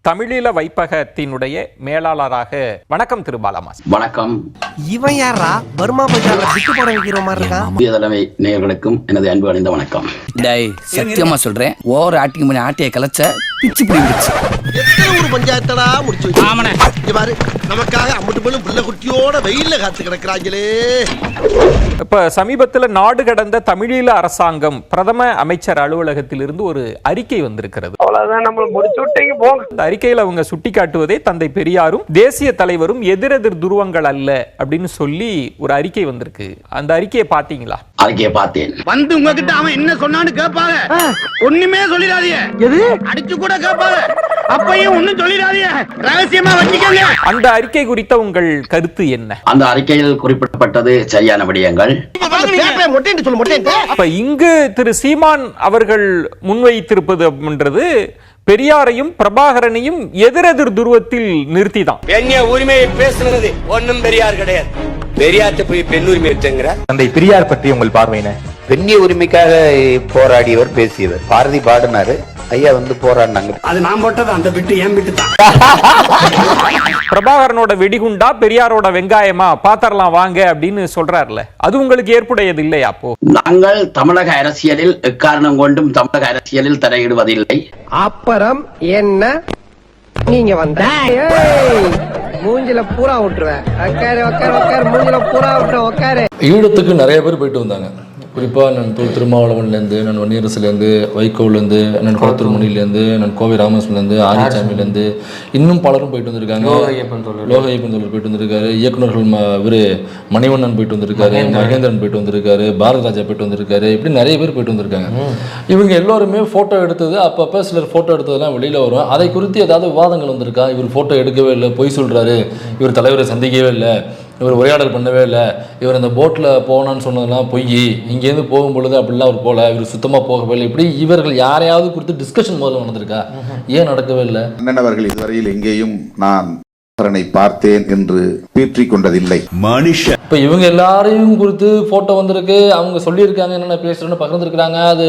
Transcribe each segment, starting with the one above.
தமிழீழ வைப்பகத்தினுடைய மேலாளராக வணக்கம் திரு பாலமாஸ். வணக்கம். இவன் யாரா பர்மா பஜார்ல பிட்டு போட வைக்கிற மாதிரி இருக்கா? புதிய தலைமை நேயர்களுக்கும் எனது அன்பு அணிந்த வணக்கம். டேய் சத்தியமா சொல்றேன், ஓவர் ஆக்டிங் பண்ணி ஆட்டியை கலைச்ச பிச்சு பிடிச்சு எத்தனை ஒரு பஞ்சாயத்தடா முடிச்சு வச்சு பாரு. நமக்காக அம்பட்டு போலும் புள்ள குட்டியோட வெயில்ல காத்து கிடக்குறாங்களே. இப்ப சமீபத்தில் நாடு கடந்த தமிழீழ அரசாங்கம் பிரதம அமைச்சர் அலுவலகத்திலிருந்து ஒரு அறிக்கை வந்திருக்கிறது. இந்த அறிக்கையில் அவங்க சுட்டிக்காட்டுவதே தந்தை பெரியாரும் தேசிய தலைவரும் எதிரெதிர் துருவங்கள் அல்ல அப்படின்னு சொல்லி ஒரு அறிக்கை வந்திருக்கு. அந்த அறிக்கையை பாத்தீங்களா? அறிக்கையை பார்த்தேன். வந்து உங்ககிட்ட அவன் என்ன சொன்னான்னு கேட்பாங்க, ஒண்ணுமே சொல்லிடாதீங்க. எது அடிச்சு கூட கேட்பாங்க, அப்பையும் ஒண்ணும் சொல்லிடாதீங்க, ரகசியமா வச்சுக்கோங்க. அந்த அறிக்கை குறித்த உங்கள் கருத்து என்ன? அந்த அறிக்கையில் குறிப்பிடப்பட்டது சரியான விடயங்கள். அப்ப இங்கு திரு சீமான் அவர்கள் முன்வைத்திருப்பது அப்படின்றது பெரியாரையும் பிரபாகரனையும் எதிரெதிர் துருவத்தில் நிறுத்திதான். பெண்ணிய உரிமையை பேசுறது ஒன்னும் பெரியார் கிடையாது. பெரியார்ட்ட போய் பெண் உரிமை வச்சுங்கிற தந்தை பெரியார் பற்றி உங்கள் பார்வையின? பெண்ணிய உரிமைக்காக போராடியவர் பேசியவர். பாரதி பாடினாரு, ஐயா வந்து போராடினாங்க. அது நான் போட்டது, அந்த பிட்டு ஏன் பிட்டு தான். பிரபாகரனோட வெடிகுண்டா பெரியாரோட வெங்காயமா பாத்தரலாம் வாங்க அப்படின்னு சொல்றாருல, அது உங்களுக்கு ஏற்புடையது இல்லையா? அப்போ நாங்கள் தமிழக அரசியலில் எக்காரணம் கொண்டும் தமிழக அரசியலில் தலையிடுவதில்லை. அப்புறம் என்ன நீங்க வந்த மூஞ்சில பூரா விட்டுருவேன். உக்காரு உக்காரு உக்காரு, மூஞ்சில பூரா விட்டுருவேன் உக்காரு. ஈழத்துக்கு நிறைய பேர் போயிட்டு வந்தாங்க. குறிப்பாக நான் திருமாவளவன்லேருந்து, நான் வன்னியரசுலேருந்து, வைகோவிலேருந்து, நான் குளத்தூர்மணிலேருந்து, நான் கோவை ராமேஸ்வரம்லேருந்து, ஆதிசாமிலேருந்து, இன்னும் பலரும் போயிட்டு வந்திருக்காங்க. லோக ஐயப்பன் தோழர் போயிட்டு வந்திருக்காரு, இயக்குநர்கள் இவர் மணிவண்ணன் போயிட்டு வந்திருக்காரு, மகேந்திரன் போயிட்டு வந்திருக்காரு, பாரதிராஜா போயிட்டு வந்திருக்காரு, இப்படி நிறைய பேர் போயிட்டு வந்திருக்காங்க. இவங்க எல்லோருமே ஃபோட்டோ எடுத்தது, அப்பப்போ சிலர் ஃபோட்டோ எடுத்ததெல்லாம் வெளியில் வரும். அதை குறித்து ஏதாவது விவாதங்கள் வந்திருக்கா? இவர் ஃபோட்டோ எடுக்கவே இல்லை, பொய் சொல்கிறாரு, இவர் தலைவரை சந்திக்கவே இல்லை, இவர் உரையாடல் பண்ணவே இல்லை, இவர் இந்த போட்டில் போனான்னு சொன்னதெல்லாம் பொய், இங்கேருந்து போகும்பொழுது அப்படிலாம் அவர் போகல, இவர் சுத்தமாக போகவே இல்லை, இப்படி இவர்கள் யாரையாவது குறித்து டிஸ்கஷன் முதல்ல நடந்திருக்கா? ஏன் நடக்கவே இல்லை? அண்ணன் அவர்கள் இதுவரையில் எங்கேயும் நான் பார்த்தேன் என்று பீற்றிக் கொண்டதில்லை. மனுஷன் இப்போ இவங்க எல்லாரையும் குறித்து ஃபோட்டோ வந்திருக்கு, அவங்க சொல்லியிருக்காங்க என்னென்ன பேசுகிறேன்னு பகிர்ந்துருக்காங்க, அது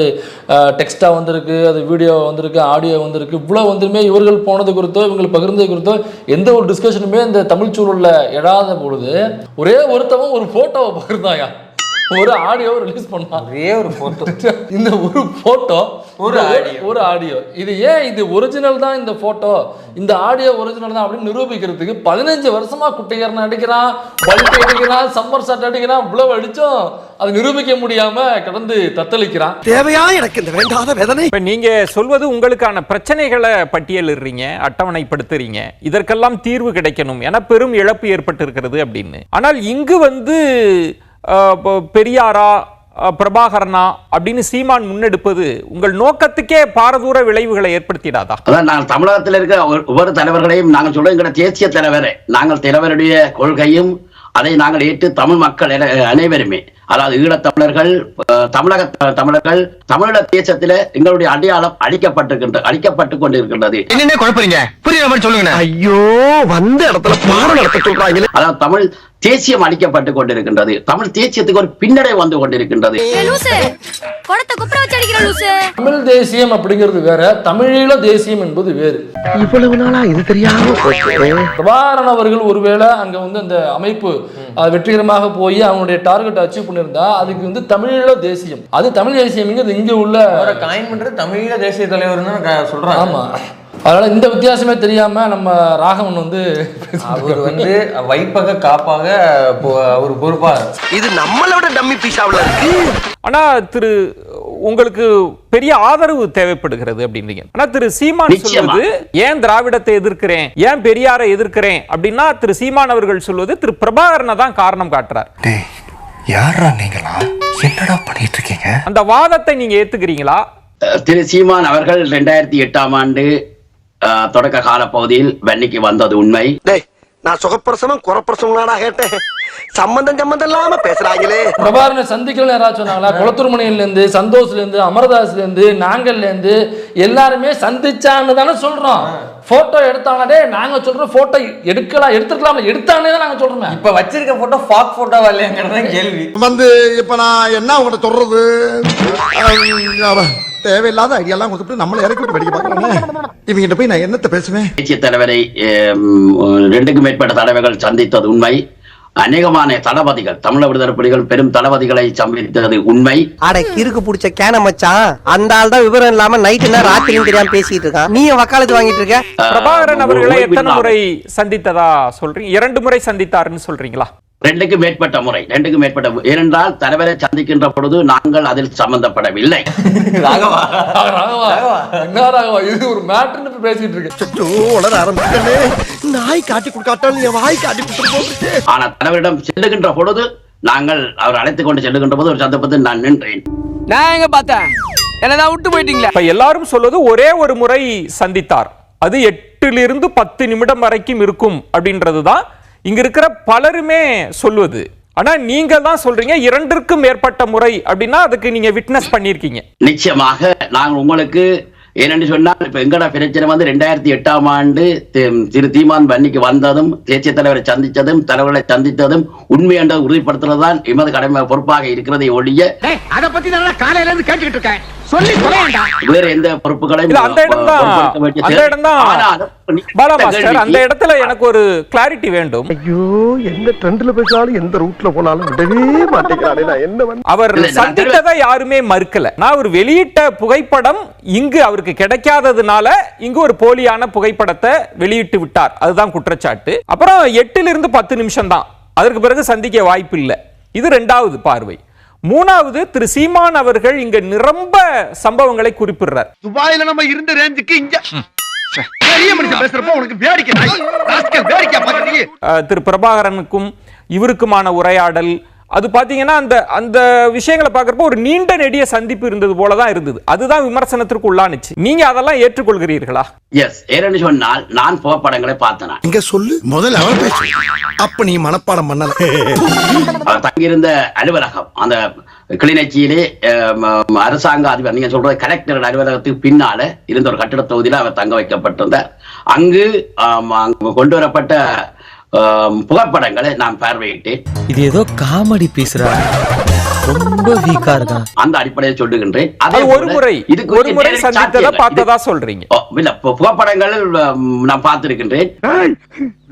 டெக்ஸ்ட்டாக வந்திருக்கு, அது வீடியோ வந்திருக்கு, ஆடியோ வந்திருக்கு. இவ்வளோ வந்துமே இவர்கள் போனது குறித்தோ இவங்களை பகிர்ந்தது குறித்தோ எந்த ஒரு டிஸ்கஷனுமே இந்த தமிழ் சூழலில் எழாத பொழுது ஒரே ஒருத்தவன் ஒரு ஃபோட்டோவை பகிர்ந்தாயா, ஒரு ஆடியோ ரிலீஸ் பண்ணா, ஒரே ஒரு போட்டோ, இந்த ஒரு போட்டோ ஒரு ஆடியோ, இது ஏன் இது ஒரிஜினல் தான், இந்த போட்டோ இந்த ஆடியோ ஒரிஜினல் தான் அப்படின்னு நிரூபிக்கிறதுக்கு 15 வருஷமா குட்டையர்னு அடிக்கிறான், பல்ட் அடிக்கிறான், சம்மர் ஷாட் அடிக்கிறான், இவ்வளவு அடிச்சோம் அது நிரூபிக்க முடியாம கடந்து தத்தளிக்கிறான். தேவையா எனக்கு இந்த வேண்டாத வேதனை? இப்ப நீங்க சொல்வது உங்களுக்கான பிரச்சனைகளை பட்டியலிடுறீங்க, அட்டவணைப்படுத்துறீங்க, இதற்கெல்லாம் தீர்வு கிடைக்கணும் என பெரும் இழப்பு ஏற்பட்டு இருக்கிறது அப்படின்னு. ஆனால் இங்கு பெரியாரா பிரபாகரனா அப்படின்னு சீமான் முன்னெடுப்பது உங்கள் நோக்கத்துக்கே பாரதூர விளைவுகளை ஏற்படுத்திடாதா? அதான் நாங்கள் தமிழகத்தில் இருக்க ஒவ்வொரு தலைவர்களையும் நாங்கள் சொல்லுங்கிற தேசிய தலைவரை, நாங்கள் தலைவருடைய கொள்கையும் அதை நாங்கள் ஏற்று தமிழ் மக்கள் அனைவருமே, அதாவது ஈழத்தமிழர்கள், தமிழக தமிழர்கள், தமிழக தேசத்தில எங்களுடைய அடையாளம் அழிக்கப்பட்டு கொண்டிருக்கின்றது. என்ன குழப்பறீங்க? புரியுற மாதிரி சொல்லுங்க. ஐயோ வந்த இடத்துல பாடம் நடத்த சொல்றாங்களே. அதாவது தமிழ் தேசியம் அழிக்கப்பட்டு கொண்டிருக்கின்றது, தமிழ் தேசியத்துக்கு ஒரு பின்னடை வந்து கொண்டிருக்கின்றது. தமிழ் தேசியம் அப்படிங்கிறது வேற, தமிழீழ தேசியம் என்பது வேறு. இவ்வளவு நாளா இது தெரியாம பிரபாகரன் அவர்கள் ஒருவேளை அங்க அந்த அமைப்பு வெற்றிகரமாக போய் அவனுடைய டார்கெட் அச்சீவ் பண்ணியிருந்தா அதுக்கு தமிழீழ தேசியம், அது தமிழ் தேசியம் இங்க உள்ள காயின் பண்றது தமிழீழ தேசிய தலைவர் சொல்றாங்க. ஆமா, அதனால இந்த வித்தியாசமே தெரியாம நம்ம ராகவன் அவர் வைப்பக காப்பாக ஒரு பொறுப்பா, இது நம்மளோட டம்மி பீஸாவுல இருக்கு. ஆனா திரு உங்களுக்கு பெரிய ஆதரவு தேவைப்படுகிறது அப்படின்றீங்க. ஆனா திரு சீமான் சொல்வது ஏன் திராவிடத்தை எதிர்க்கிறேன், ஏன் பெரியாரை எதிர்க்கிறேன் அப்படின்னா திரு சீமான் அவர்கள் சொல்வது திரு பிரபாகரனை தான் காரணம் காட்டுறார். யாரா நீங்களா, என்னடா பண்ணிட்டு இருக்கீங்க? அந்த வாதத்தை நீங்க ஏத்துக்கிறீங்களா? திரு சீமான் அவர்கள் 2008ஆம் ஆண்டு தொடக்க கால பகுதியில் வன்னிக்கு வந்தது உண்மை. நான் சுகப்பிரசவம் குறப்பிரசவங்களா கேட்டேன், சம்பந்தம் இல்லாம பேசுறாங்களே. பிரபாகரனை சந்திக்கல யாராச்சும் சொன்னாங்களா? குளத்தூர்மணியில இருந்து, சந்தோஷ்ல இருந்து, அமர்தாஸ்ல இருந்து, நாங்கள்ல இருந்து எல்லாருமே சந்திச்சான்னு தானே சொல்றோம். போட்டோ எடுத்தானே நாங்க சொல்றோம், போட்டோ எடுத்துக்கலாம் எடுத்தானே தான் நாங்க சொல்றோம். இப்ப வச்சிருக்க போட்டோ ஃபாக் போட்டோவா இல்லையாங்கிறத கேள்வி. இப்ப நான் என்ன உங்கள்கிட்ட சொல்றது, தேவையில்லாத ஐடியாலாம் கொடுத்துட்டு நம்மள இறக்கி விட்டு படிக்க பாக்குறானே. இவங்கிட்ட போய் நான் என்னத்த பேசுவேன்? தேசிய தலைவரை 2க்கும் மேற்பட்ட தலைவர்கள் சந்தித்தது உண்மை. அநேகமான தளபதிகள், தமிழக விடுதலை புலிகள் பெரும் தளபதிகளை சந்தித்தது உண்மை. அட கிறுக்கு புடிச்ச கேன மச்சான், அந்த ஆள் தான் விவரம் இல்லாம நைட்டு நேரம் ராத்திரியும் தெரியாம பேசிட்டு இருக்கான். நீ வக்காலத்து வாங்கிட்டு இருக்க. பிரபாகரன் அவர்களை எத்தனை முறை சந்தித்ததா சொல்றீங்க? 2 முறை சந்தித்தாருன்னு சொல்றீங்களா? 2க்கும் மேற்பட்ட முறை. 2க்கும் மேற்பட்ட. ஏனென்றால் தலைவரை சந்திக்கின்ற பொழுது நாங்கள் அதில் சம்பந்தப்படவில்லை. ராகவா என்ன ராகவா, இது ஒரு மேட்டர்னு பேசிட்டு இருக்கு. வளர ஆரம்பிச்சே. நாய் காட்டி கொடுக்காட்டாலும் என் வாய் காட்டி கொடுத்துட்டு. ஆனா தலைவரிடம் செல்லுகின்ற பொழுது நாங்கள் அவர் அழைத்துக் கொண்டு செல்லுகின்ற போது ஒரு சந்தர்ப்பத்தில் நான் நின்றேன். நான் எங்க பார்த்தேன், என்னதான் விட்டு போயிட்டீங்களா? இப்ப எல்லாரும் சொல்வது ஒரே ஒரு முறை சந்தித்தார், அது 8 to 10 நிமிடம் வரைக்கும் இருக்கும் அப்படின்றதுதான் இங்க இருக்கிற பலருமே சொல்வது. ஆனா நீங்க தான் சொல்றீங்க 2க்கும் மேற்பட்ட முறை அப்படின்னா அதுக்கு நீங்க விட்னஸ் பண்ணிருக்கீங்க. நிச்சயமாக நாங்கள் உங்களுக்கு ஏனென்று சொன்னால் இப்ப எங்கட பிரச்சனை வந்து 2008ஆம் ஆண்டு திரு தீமான் பன்னிக்கு வந்ததும் தேசிய தலைவரை சந்தித்ததும் தலைவர்களை சந்தித்ததும் உண்மை என்று உறுதிப்படுத்துறதுதான் எமது கடமை பொறுப்பாக இருக்கிறதை ஒழிய அத பத்தி நல்லா காலையில இருந்து கேட்டுக்கிட்டு இருக்கேன். சொல்லி தொலையண்டா. வேற எந்த பொறுப்புகளையும் அந்த இடத்துல எனக்கு ஒரு கிளாரிட்டி வேண்டும். ஐயோ, எந்த ட்ரெண்ட்ல பேசினாலும் எந்த ரூட்ல போனாலும் விடவே மாட்டேங்கிறானே. நான் என்ன அவர் சந்தித்ததை யாருமே மறுக்கல. நான் அவர் வெளியிட்ட புகைப்படம் இங்கு அவருக்கு கிடைக்காததுனால இங்கு ஒரு போலியான புகைப்படத்தை வெளியிட்டு விட்டார், அதுதான் குற்றச்சாட்டு. அப்புறம் 8 to 10 நிமிஷம் தான், அதற்கு பிறகு சந்திக்க வாய்ப்பு இல்லை. இது 2வது பார்வை. 3வது திரு சீமான் அவர்கள் இங்க நிரம்ப சம்பவங்களை குறிப்பிடுறார். துபாயில நம்ம இருந்த ரேஞ்சுக்கு இங்க பெரிய மனுஷன் பேசுறப்போ உனக்கு வேடிக்கை ராஸ்கல் வேடிக்கை பாக்குறீங்க. திரு பிரபாகரனுக்கும் இவருக்குமான உரையாடல், அது பாத்தீங்கன்னா அந்த விஷயங்களை பார்க்கறப்போ ஒரு நீண்ட நெடிய சந்திப்பு இருந்தது போலதான் இருந்தது. அதுதான் விமர்சனத்திற்கு உள்ளானுச்சு. நீங்க அதெல்லாம் ஏற்றுக்கொள்கிறீர்களா? எஸ். ஏன்னு சொன்னால் நான் புகைப்படங்களை பார்த்தேன். இங்க சொல்லு முதல்ல அவன் பேசு. அப்ப நீ மனப்பாடம் பண்ணல. அவர் தங்கியிருந்த அலுவலகம் அந்த கிளிநொச்சியிலே அரசாங்க அதிபர், நீங்க சொல்றது கலெக்டர் அலுவலகத்துக்கு பின்னால இருந்த ஒரு கட்டிட தொகுதியில அவர் தங்க வைக்கப்பட்டிருந்தார். அங்கு கொண்டு வரப்பட்ட புகைப்படங்களை நான் பார்வையிட்டேன். இது ஏதோ காமெடி பேசுறா, ரொம்ப வீக்கா இருக்கான். அந்த அடிப்படையில் சொல்லுகின்றேன். அதே ஒரு முறை சந்தித்ததா பார்த்ததா சொல்றீங்க? இல்ல, புகைப்படங்கள் நான் பார்த்திருக்கின்றேன்.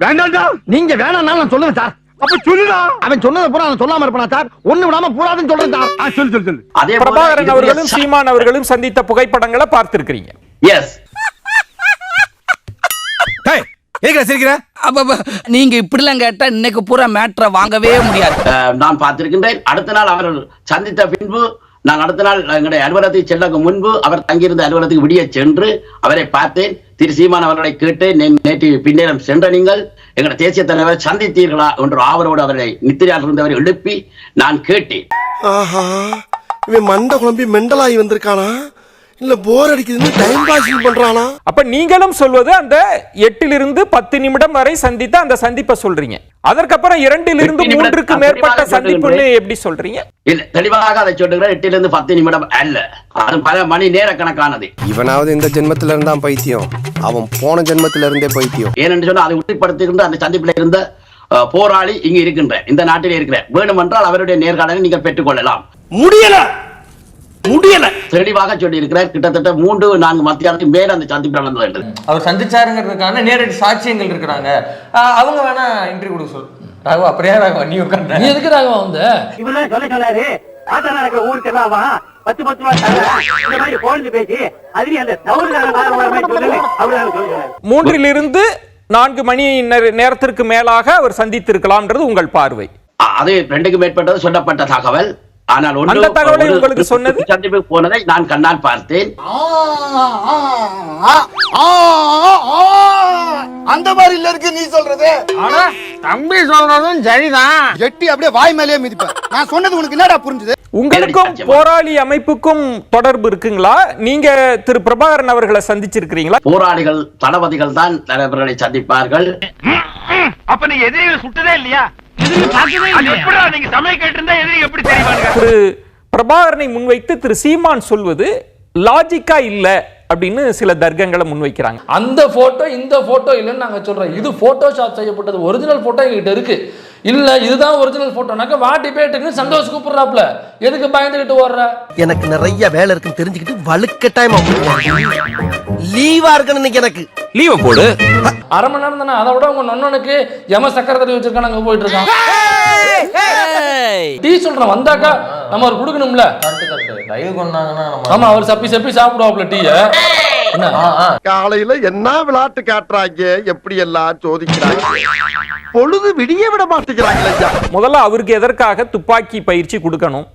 வேண்டாம்டா, நீங்க வேணாம் நான் சொல்லுவேன் சார். அப்ப சொல்லுடா. அவன் சொன்னதை பூரா நான் சொல்லாம இருப்பானா சார்? ஒண்ணு விடாம பூராதுன்னு சொல்றேன் சார். சொல்லு. அதே பிரபாகரன் அவர்களும் சீமான் அவர்களும் சந்தித்த புகைப்படங்களை பார்த்திருக்கிறீங்க? எஸ். நீங்க இப்படிலாம் கேட்டா இன்னைக்கு பூரா மேட்டரை வாங்கவே முடியாது. நான் பார்த்திருக்கின்றேன். அடுத்த நாள் அவர்கள் சந்தித்த பின்பு நான் அடுத்த நாள் எங்களுடைய அலுவலகத்துக்கு செல்ல முன்பு அவர் தங்கியிருந்த அலுவலகத்துக்கு விடிய சென்று அவரை பார்த்தேன். திரு சீமான் அவர்களை கேட்டு நேற்று பின்னேறம் சென்ற நீங்கள் எங்களுடைய தேசிய தலைவரை சந்தித்தீர்களா என்று ஆவரோடு அவரை நித்திரையால் இருந்தவரை எழுப்பி நான் கேட்டேன். ஆஹா, இவன் மண்டை குழம்பி மெண்டலாகி வந்திருக்கானா இல்ல போர் அடிக்குதுன்னு டைம் பாசிங் பண்றானா? அப்ப நீங்களும் சொல்வது அந்த 8 to 10 நிமிடம் வரை சந்தித்த அந்த சந்திப்பை சொல்றீங்க. அதற்கப்புறம் 2 to 3க்கு மேற்பட்ட சந்திப்புன்னு எப்படி சொல்றீங்க? இல்ல, தெளிவாக அதை சொல்லுகிறேன். 8 to 10 நிமிடம் அல்ல, அது பல மணி நேர கணக்கானது. இவனாவது இந்த ஜென்மத்துல இருந்தா பைத்தியம், அவன் போன ஜென்மத்துல இருந்தே பைத்தியம். ஏனென்று சொன்னா அதை உறுதிப்படுத்துகின்ற அந்த சந்திப்பில் இருந்த போராளி இங்கு இருக்கின்ற இந்த நாட்டிலே இருக்கிற வேணுமென்றால் அவருடைய நேர்காணலை நீங்கள் பெற்றுக் கொள்ளலாம். முடியல தெளிவாக சொல்லி இருக்கிறார். கிட்டத்தட்ட 3-4 மத்தியானத்துக்கு மேல அந்த சந்திப்பு நடந்தது. அவர் சந்திச்சாருங்கிறதுக்கான நேரடி சாட்சியங்கள் இருக்கிறாங்க. அவங்க வேணா இன்டர்வியூ கொடுக்க சொல்லு. ராகவா, அப்படியே ராகவா நீ உட்கார்ந்து. நீ எதுக்கு ராகவா வந்து இவெல்லாம் சொல்லாரு ஆட்டா நடக்கிற ஊருக்கு எல்லாம் 10 ரூபா இந்த மாதிரி போன் பேசி அதுலயும் அந்த தவறு 3 to 4 மணி நேரத்திற்கு மேலாக அவர் சந்தித்திருக்கலாம்ன்றது உங்கள் பார்வை? அது 2க்கு மேற்பட்டது சொல்லப்பட்ட தகவல். ஆனால் அந்த தகவலை உங்களுக்கு சொன்னது சந்திப்புக்கு போனதை நான் கண்ணால் பார்த்தேன். அந்த மாதிரி இல்ல இருக்கு நீ சொல்றது. ஆனா தம்பி சொல்றதும் சரிதான். எட்டி அப்படியே வாய் மேலேயே மிதிப்ப. நான் சொன்னது உனக்கு என்னடா புரிஞ்சது? உங்களுக்கும் போராளி அமைப்புக்கும் தொடர்பு இருக்குங்களா? நீங்க திரு பிரபாகரன் அவர்களை சந்திச்சிருக்கிறீங்களா? போராளிகள் தளபதிகள் தான் தலைவர்களை சந்திப்பார்கள். அப்ப நீ எதிரிகளை சுட்டதே இல்லையா? திரு பிரபாகரனை முன்வைத்து திரு சீமான் சொல்வது லாஜிக்கா இல்ல அப்படின்னு சில தர்க்கங்களை முன்வைக்கிறாங்க. அந்த போட்டோ இந்த போட்டோ இல்லைன்னு நாங்க சொல்றோம். இது போட்டோஷாப் செய்யப்பட்டது, ஒரிஜினல் போட்டோ எங்ககிட்ட இருக்கு. இல்ல இதுதான் ஒரிஜினல் போட்டோனாக்க வா டிபேட்டுன்னு சந்தோஷ் கூப்பிடுறாப்ல, எதுக்கு பயந்துகிட்டு ஓடுற? எனக்கு நிறைய வேலை இருக்குன்னு தெரிஞ்சுக்கிட்டு வழுக்க டைம் லீவா இருக்குன்னு இன்னைக்கு எனக்கு லீவ போடு. அரை மணி நேரம் தானே, அதை விட உங்க நொண்ணனுக்கு யம சக்கரை தடவி வச்சிருக்கான், அங்க போயிட்டு இருக்கான். டீ சொல்றேன் வந்தாக்கா நம்ம அவர் கொடுக்கணும்ல. லைவ் கொண்டாங்கன்னா ஆமா, அவர் சப்பி சப்பி சாப்பிடுவாப்ல டீய. காலையில என்ன விளையாட்டு காட்டுறாங்க, எப்படி எல்லாம் சோதிக்கிறாங்க, பொழுது விடிய விட மாட்டேங்கிறாங்க. முதல்ல அவருக்கு எதற்காக துப்பாக்கி பயிற்சி கொடுக்கணும்,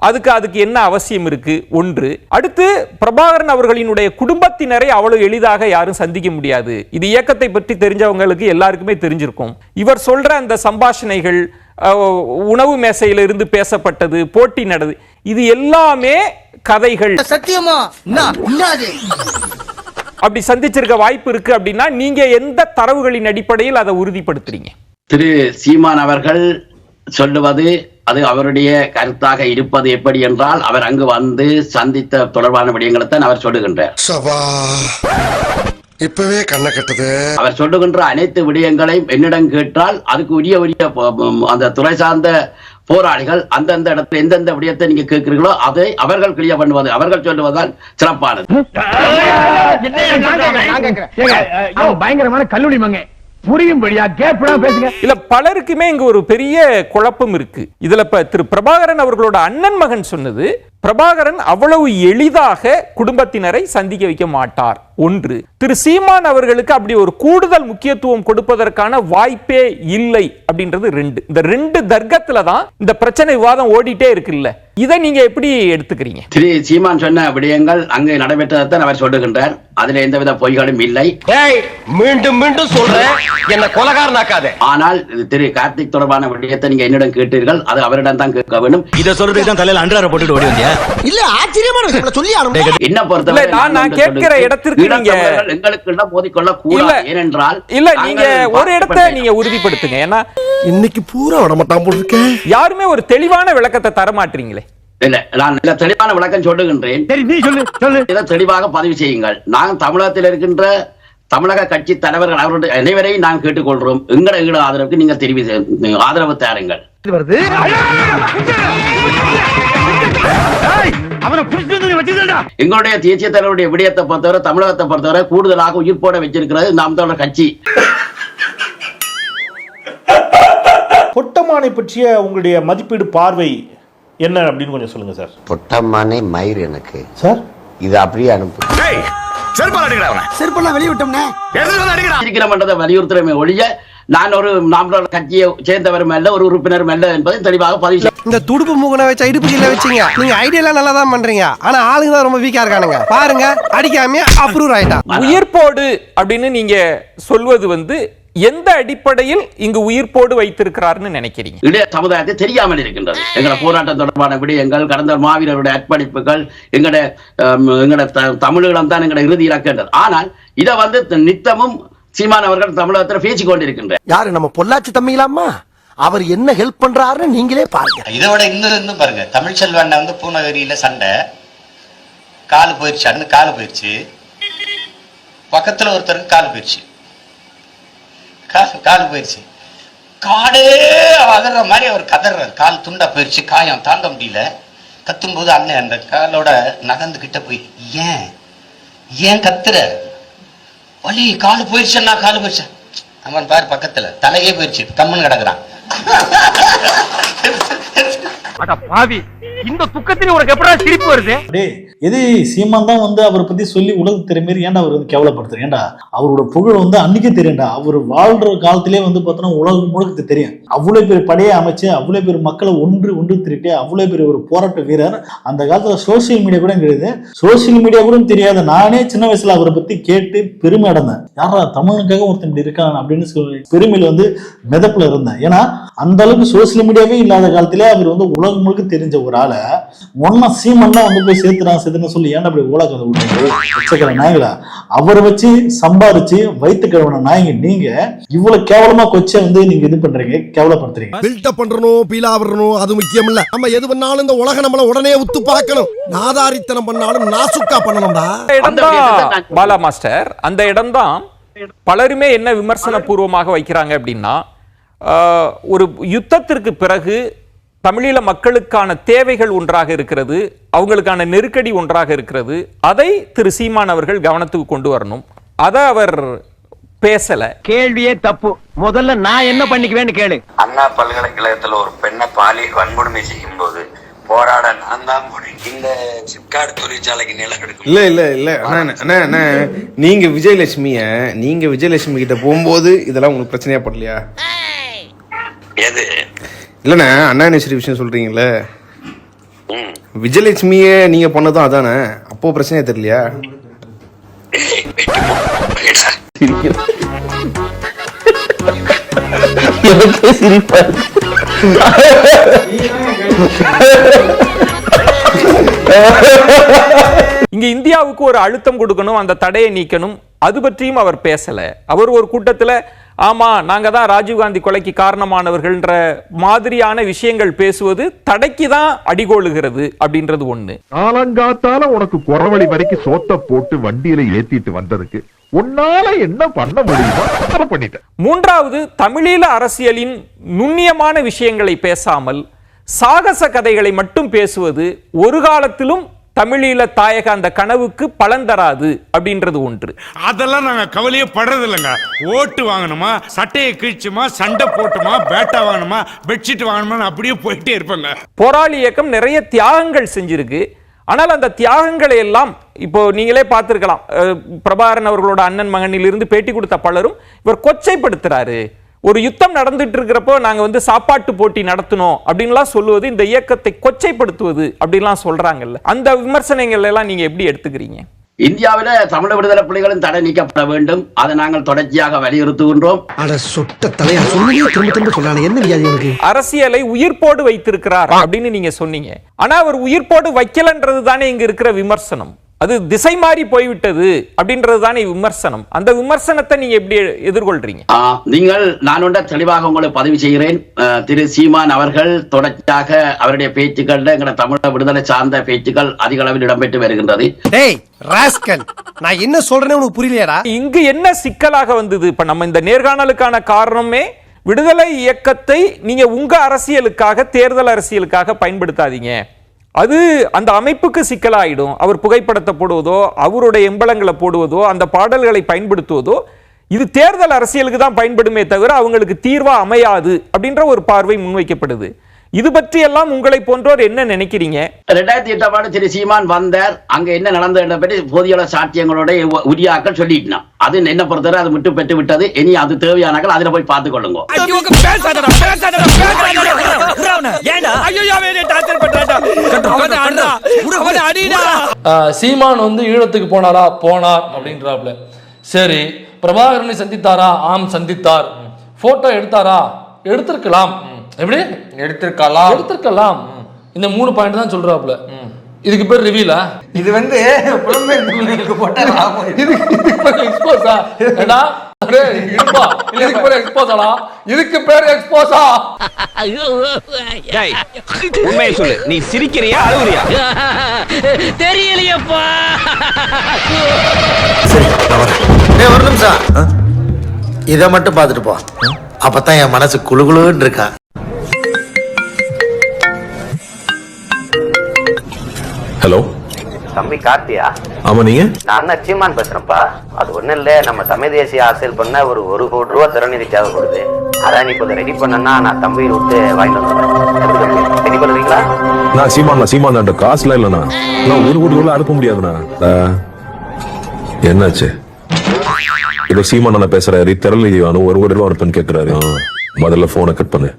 அதுக்கு என்ன அவசியம் இருக்கு ஒன்று. அடுத்து பிரபாகரன் அவர்களினுடைய குடும்பத்தினரை அவ்வளவு எளிதாக யாரும் சந்திக்க முடியாது. இது இயக்கத்தை பற்றி தெரிஞ்சவங்களுக்கு எல்லாருக்குமே தெரிஞ்சிருக்கும். இவர் சொல்ற அந்த சம்பாஷணைகள், உணவு மேசையில இருந்து பேசப்பட்டது, போட்டி நடது, இது எல்லாமே கதைகள். சத்தியமா அப்படி சந்திச்சிருக்க வாய்ப்பு இருக்கு அப்படின்னா நீங்க எந்த தரவுகளின் அடிப்படையில் அதை உறுதிப்படுத்துறீங்க? திரு சீமான் அவர்கள் சொல்லுவது அது அவருடைய கருத்தாக இருப்பது எப்படி என்றால், அவர் அங்கு வந்து சந்தித்த தொடர்பான விடயங்களைத்தான் அவர் சொல்லுகின்றார். இப்பவே கண்ண கட்டுது. அவர் சொல்லுகின்ற அனைத்து விடயங்களையும் என்னிடம் கேட்டால் அதுக்கு உரிய அந்த துறை சார்ந்த போராளிகள் அந்தந்த இடத்துல எந்தெந்த விடயத்தை நீங்க கேட்கிறீங்களோ அதை அவர்கள் கிளியர் பண்ணுவது, அவர்கள் சொல்லுவதால் சிறப்பானது. பயங்கரமான கல்லூரி மங்க புரியும்படியா கேப்டா பேசுங்க. இல்ல, பலருக்குமே இங்க ஒரு பெரிய குழப்பம் இருக்கு. இதுல திரு பிரபாகரன் அவர்களோட அண்ணன் மகன் சொன்னது, பிரபாகரன் அவ்வளவு எளிதாக குடும்பத்தினரை சந்திக்க வைக்க மாட்டார் ஒன்று. திரு சீமான் அவர்களுக்கு அப்படி ஒரு கூடுதல் முக்கியத்துவம் கொடுப்பதற்கான வாய்ப்பே இல்லை அப்படின்றது ரெண்டு. இந்த ரெண்டு தர்க்கத்துல தான் இந்த பிரச்சனை விவாதம் ஓடிட்டே இருக்குல்ல, இதை நீங்க எப்படி எடுத்துக்கிறீங்க? திரு சீமான் சொன்ன விடயங்கள் அங்கு நடைபெற்றதான் அவர் சொல்லுகின்றார். அதுல எந்தவித பொய்களும் இல்லை. மீண்டும் மீண்டும் சொல்றேன், என்ன கொலகாரனாக்காதே. ஆனால் திரு கார்த்திக் தொடர்பான விடயத்தை நீங்க என்னிடம் கேட்டீர்கள், அது அவரிடம் தான் கேட்க வேண்டும். இத சொல்றதுக்கு தான் தலையில அண்டரார போட்டுட்டு ஓடி வந்தியா? இல்ல, ஆச்சரியமான விஷயம் சொல்லி என்ன பொறுத்தவரை நான் கேட்கிற இடத்திற்கு நீங்க எங்களுக்கு மோதிக்கொள்ள கூடாது. ஏனென்றால் இல்ல, நீங்க ஒரு இடத்தை நீங்க உறுதிப்படுத்துங்க. ஏன்னா இன்னைக்கு பூரா விட மாட்டான் போல இருக்கே. யாருமே ஒரு தெளிவான விளக்கத்தை தர மாட்டீங்களே. இல்ல, நான் தெளிவான விளக்கம் சொல்லுகின்றேன். இதை தெளிவாக பதிவு செய்யுங்கள். நாங்கள் தமிழகத்தில் இருக்கின்ற தமிழக கட்சி தலைவர்கள் அவருடைய அனைவரையும் நாங்கள் கேட்டுக்கொள்றோம். எங்களோட ஆதரவுக்கு நீங்கள் தெரிவி ஆதரவு தாருங்கள். எங்களுடைய தேசிய தலைவருடைய விடயத்தை பொறுத்தவரை, தமிழகத்தை பொறுத்தவரை கூடுதலாக உயிர் போட வச்சிருக்கிறது நாம் தமிழர் கட்சி. பொட்டமானை பற்றிய உங்களுடைய மதிப்பீடு பார்வை என்ன அப்படின்னு கொஞ்சம் சொல்லுங்க சார். பொட்டமானே மயிர் எனக்கு சார், இது அப்படியே அனுப்பு. வலியுறுத்துறமே ஒழிய நான் ஒரு நாம் கட்சியை சேர்ந்தவரும் அல்ல, ஒரு உறுப்பினரும் அல்ல என்பதை தெளிவாக பதிவு. இந்த துடுப்பு மூக்கனை வச்ச இடுப்புல வச்சீங்க, நீங்க ஐடியா நல்லா தான் பண்றீங்க, ஆனா ஆளுங்க தான் ரொம்ப வீக்கா இருக்கானுங்க. பாருங்க, அடிக்காம அப்ரூவ் ஆயிட்டா. உயிர்ப்போடு அப்படின்னு நீங்க சொல்வது எந்த அடிப்படையில் இங்கு உயிர்ப்போடு வைத்திருக்கிறார்னு நினைக்கிறீங்க? இளைய சமுதாயத்தை தெரியாமல் இருக்கின்றது. எங்களோட போராட்டம் தொடர்பான விடயங்கள், கடந்த மாவீரருடைய அர்ப்பணிப்புகள், எங்களோட தமிழீழம் தான் எங்களோட இறுதி இலக்கின்றது. ஆனால் இதை நித்தமும் சீமான் அவர்கள் தமிழகத்தில் பேசிக் கொண்டிருக்கின்றார். யாரு நம்ம பொள்ளாச்சி தம்பிங்களாமா? அவர் என்ன ஹெல்ப் பண்றாருன்னு நீங்களே பாருங்க. இதோட இன்னும் பாருங்க, தமிழ்ச்செல்வன் பூநகரியில சண்டை, காலு போயிருச்சு, பக்கத்துல ஒருத்தருக்கு காலு போயிருச்சு, காடே அகற மாதிரி அவர் கதறார். கால் துண்டா போயிருச்சு, காயம் தாங்க முடியல. கத்தும் போது அண்ணன் அந்த காலோட நகர்ந்து கிட்ட போய், ஏன் கத்துற? வலி, காலு போயிருச்சா? காலு போயிருச்சா? அவன் பாரு பக்கத்துல தலையே போயிருச்சு, கம்மன் கிடக்குறான். இந்த துக்கத்திலே உனக்கு எப்படா சிரிப்பு வருது? எது சீமான் தான் அவரை பத்தி சொல்லி உலக தெரியுமாரி ஏன்டா அவர் கேவலப்படுத்துறேன்? ஏன்டா அவரோட புகழ் அன்னைக்கே தெரியும்டா. அவர் வாழ்ற காலத்திலே பார்த்தோன்னா உலகம் முழுக்க தெரியும். அவ்வளவு பேர் படையை அமைச்சு, அவ்வளவு பேர் மக்களை ஒன்று திரட்டி, அவ்வளவு பேர் ஒரு போராட்ட வீரர். அந்த காலத்துல சோசியல் மீடியா கூட கிடையாது, சோசியல் மீடியா கூட தெரியாது. நானே சின்ன வயசுல அவரை பத்தி கேட்டு பெருமை அடைந்தேன். யாரா தமிழனுக்காக ஒருத்தன் இப்படி இருக்கான் அப்படின்னு சொல்லி பெருமையில மிதப்புல இருந்தேன். ஏன்னா அந்த அளவுக்கு சோசியல் மீடியாவே இல்லாத காலத்திலே அவர் உலகம் முழுக்க தெரிஞ்ச ஒரு ஆளை ஒன்னா சீமன்னா போய் சேர்த்துறான் சொல்லி ஏன்னா அப்படி உலக விட்டு நாயங்களா அவரை வச்சு சம்பாரிச்சு வைத்து கழுவன நாயங்க நீங்க இவ்வளவு கேவலமா கொச்சை நீங்க இது பண்றீங்க, கேவலப்படுத்துறீங்க. பில்டப் பண்றணும், பீலா வரணும், அது முக்கியம் இல்ல. நம்ம எது பண்ணாலும் இந்த உலக நம்மள உடனே உத்து பார்க்கணும். நாதாரித்தனம் பண்ணாலும் நாசுக்கா பண்ணணும்டா. பாலா மாஸ்டர், அந்த இடம்தான் பலருமே என்ன விமர்சன பூர்வமாக வைக்கிறாங்க அப்படின்னா, ஒரு யுத்தத்திற்கு பிறகு தமிழீழ மக்களுக்கான தேவைகள் ஒன்றாக இருக்கிறது, அவங்களுக்கான நெருக்கடி ஒன்றாக இருக்கிறது. அதை திரு சீமான் அவர்கள் கவனத்துக்கு கொண்டு வரணும். அதை அவர் பேசல. கேள்வியே தப்பு. முதல்ல நான் என்ன பண்ணிக்குவேன்னு கேளு. அண்ணா பல்கலைக்கழகத்துல ஒரு பெண்ணை பாலியல் வன்கொடுமை செய்யும் போது போராட நான் தான் இந்த சிப்காட் தொழிற்சாலைக்கு நிலம் எடுக்கும். இல்ல அண்ணா நீங்க விஜயலட்சுமி கிட்ட போகும்போது இதெல்லாம் உங்களுக்கு பிரச்சனையா படலையா? எது இல்லண்ணா அண்ணா யூனிவர்சிட்டி விஷயம் சொல்றீங்கல்ல, விஜயலட்சுமியே நீங்க பண்ணதும் அதானே, அப்போ பிரச்சனையா தெரியலையா? இங்க இந்தியாவுக்கு ஒரு அழுத்தம் கொடுக்கணும், அந்த தடையை நீக்கணும், அது பற்றியும் அவர் பேசல. அவர் ஒரு கூட்டத்துல ஆமா நாங்க தான் ராஜீவ்காந்தி கொலைக்கு காரணமானவர்கள்ன்ற மாதிரியான விஷயங்கள் பேசுவது தடைக்கு தான் அடிகோளுகிறது அப்படின்றது ஒண்ணு. காலங்காத்தால உனக்கு குறவழி வரைக்கும் சோத்த போட்டு வண்டியில ஏத்திட்டு வந்ததுக்கு உன்னால என்ன பண்ண முடியுமோ அதை பண்ணிட்டேன். மூன்றாவது, தமிழீழ அரசியலின் நுண்ணியமான விஷயங்களை பேசாமல் சாகச கதைகளை மட்டும் பேசுவது ஒரு காலத்திலும் தமிழீழ தாயக அந்த கனவுக்கு பலன் தராது அப்படின்றது ஒன்று. அதெல்லாம் நாங்க கவலையே படுறது இல்லைங்க. ஓட்டு வாங்கணுமா, சட்டையை கிழிச்சுமா, சண்டை போட்டுமா, பேட்டா வாங்கணுமா, பெட்ஷீட் வாங்கணுமா, அப்படியே போயிட்டே இருப்பாங்க. போராளி இயக்கம் நிறைய தியாகங்கள் செஞ்சிருக்கு. ஆனால் அந்த தியாகங்களை எல்லாம் இப்போ நீங்களே பார்த்திருக்கலாம். பிரபாகரன் அவர்களோட அண்ணன் மகனிலிருந்து பேட்டி கொடுத்த பலரும் இவர் கொச்சைப்படுத்துறாரு. ஒரு யுத்தம் நடந்துட்டு இருக்கிறப்போ நாங்க சாப்பாட்டு போட்டி நடத்தணும் அப்படின்லாம் சொல்லுவது இந்த இயக்கத்தை கொச்சைப்படுத்துவது அப்படின்லாம் சொல்றாங்கல்ல. அந்த விமர்சனங்கள் எல்லாம் நீங்க எப்படி எடுத்துக்கிறீங்க? இந்தியாவில தமிழ் விடுதலை புலிகளின் தடை நீக்கப்பட வேண்டும். அதை நாங்கள் தொடர்ச்சியாக வலியுறுத்துகின்றோம். அரசியலை உயிர்ப்போடு வைத்திருக்கிறார் அப்படின்னு நீங்க சொன்னீங்க. ஆனா அவர் உயிர்ப்போடு வைக்கலன்றது தானே இங்க இருக்கிற விமர்சனம். அது திசை மாறி போய்விட்டது அப்படின்றது தானே விமர்சனம். அந்த விமர்சனத்தை நீங்க எப்படி எதிர்கொள்றீங்க? நான் ஒன்றை தெளிவாக உங்களுக்கு பதிவு செய்கிறேன். திரு சீமான் அவர்கள் தொடர்ச்சியாக அவருடைய பேச்சுக்கள் எங்களை தமிழக விடுதலை சார்ந்த பேச்சுக்கள் அதிக அளவில் இடம்பெற்று வருகின்றது. நான் என்ன சொல்றேன்னு உனக்கு புரியலையாடா? இங்கு என்ன சிக்கலாக வந்தது? இப்ப நம்ம இந்த நேர்காணலுக்கான காரணமே விடுதலை இயக்கத்தை நீங்க உங்க அரசியலுக்காக, தேர்தல் அரசியலுக்காக பயன்படுத்தாதீங்க. அது அந்த அமைப்புக்கு சிக்கலாயிடும். அவர் புகைப்படத்தை போடுவதோ, அவருடைய எம்பளங்களை போடுவதோ, அந்த பாடல்களை பயன்படுத்துவதோ இது தேர்தல் அரசியலுக்கு தான் பயன்படுமே தவிர அவங்களுக்கு தீர்வா அமையாது அப்படின்ற ஒரு பார்வை முன்வைக்கப்படுது. இது பற்றி எல்லாம் உங்களை போன்றோர் என்ன நினைக்கிறீங்க? 2008 ஆண்டு திரு சீமான் வந்தார். அங்க என்ன நடந்தது பற்றி போதிய சாட்சியங்களோட உரியாக்கள் சொல்லிட்டான். அது என்ன பொறுத்தவரை அது விட்டு பெற்று விட்டது. இனி அது தேவையானாக்கள் அதுல போய் பார்த்துக் கொள்ளுங்க. சீமான் ஈழத்துக்கு போனார் அப்படின்றாப்ல. சரி, பிரபாகரனை சந்தித்தாரா? ஆம், சந்தித்தார். போட்டோ எடுத்தாரா? எடுத்திருக்கலாம். எப்படி எடுத்திருக்கலாம். இந்த 3 பாயிண்ட் தான் சொல்றாப்ல. இதுக்கு பேர் ரிவீலா? இது புலம்பெயர்ந்தவர்களுக்கு போட்ட எக்ஸ்போஸா? ஏடா இடுப்பா, இதுக்கு பேர் எக்ஸ்போஸாடா? இதுக்கு பேர் எக்ஸ்போஸா? உண்மையை சொல்லு, நீ சிரிக்கிறியா அழுவுறியா? தெரியலையப்பா. ஒரு நிமிஷம் இதை மட்டும் பார்த்துட்டு போ. அப்பதான் என் மனசு குளுகுளுன்னு இருக்கா. ஹலோ தம்பி கார்த்தியா? ஆமா, நீங்க? நான் சீமான் பேசுறேன்ப்பா. அது ஒண்ணும் இல்ல, நம்ம தமிழ் தேசிய அரசியல் பண்ண ஒரு 1 கோடி ரூபா திறநிதி தேவைப்படுது. அதான் நீ கொஞ்சம் ரெடி பண்ணா நான் தம்பியை விட்டு வாங்கிட்டு வந்துடுறேன். ரெடி பண்ணுறீங்களா? நான் சீமான் காசுல இல்லண்ணா. நான் 1 கோடி ரூபாய் அனுப்ப முடியாதுண்ணா. என்னாச்சு? இப்போ சீமான் நான் பேசுறாரு, திறநிதி 1 கோடி ரூபாய் அனுப்புன்னு கேட்கிறாரு. முதல்ல போனை கட் பண்ணு.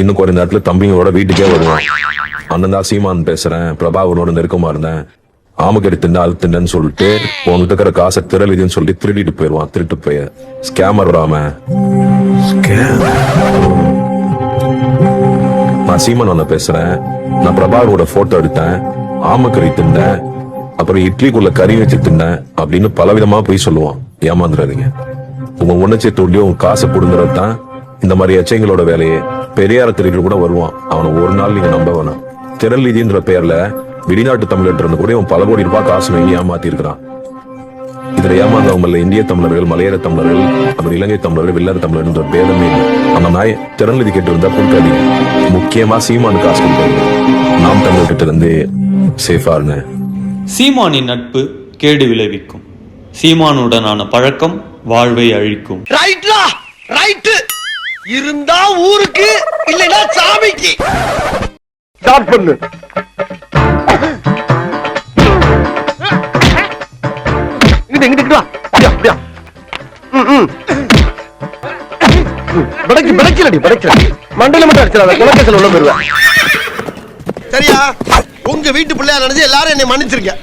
இன்னும் கொஞ்ச நேரத்துல தம்பிங்களோட வீட்டுக்கே வருவான். அண்ணன் தான் சீமான் பேசுறேன், பிரபாகரனோட நெருக்கமா இருந்தேன், ஆமக்கடி திண்டா அது திண்டன்னு சொல்லிட்டு உங்ககிட்ட இருக்கிற காசை திறலிதுன்னு சொல்லி திருடிட்டு போயிடுவான். திருட்டு போய் ஸ்கேமர் வராம. நான் சீமான் அண்ணன் பேசுறேன், நான் பிரபாகரோட போட்டோ எடுத்தேன், ஆமக்கறி திண்டேன், அப்புறம் இட்லிக்குள்ள கறி வச்சு திண்டேன் அப்படின்னு பலவிதமா போய் சொல்லுவான். ஏமாந்துடாதீங்க. உங்க உணர்ச்சி தூண்டி உங்க காசை கொடுங்கறது தான் இந்த மாதிரி எச்சைங்களோட வேலையே. பெரியார திருடிகள் கூட வருவான். அவனை ஒரு நாள் நீங்க நம்ப வேணாம். திறல்நிதின்ற பெயர்ல வெளிநாட்டு தமிழர் கூட இவன் பல கோடி ரூபாய் காசு வாங்கி ஏமாத்தி இருக்கிறான். இதுல ஏமாந்தவங்க இந்திய தமிழர்கள், மலையாள தமிழர்கள், அப்புறம் இலங்கை தமிழர்கள், வெள்ளாத தமிழர்கள் பேதமே இல்லை. அந்த நாய் திறநிதி கேட்டு இருந்தா கொடுக்காதீங்க. முக்கியமா சீமானு காசு கொடுக்காதீங்க. நாம் தமிழர் கிட்ட இருந்து சேஃபா இருங்க. சீமானின் நட்பு கேடு விளைவிக்கும். சீமானுடனான பழக்கம் வாழ்வை அழிக்கும். ரைட்லா ரைட் இருந்தா ஊருக்கு இல்லனா சாமிக்கு. ஸ்டார்ட் பண்ணு. இங்கிட்டு வா. அப்படியா. படைக்கலடி. மண்டல மட்டும் அடிச்சறாத. குலக்கேசல உள்ள போடுவா. சரியா? உங்க வீட்டு பிள்ளையா நினைச்சு எல்லாரும் என்னை மன்னிச்சிருங்க.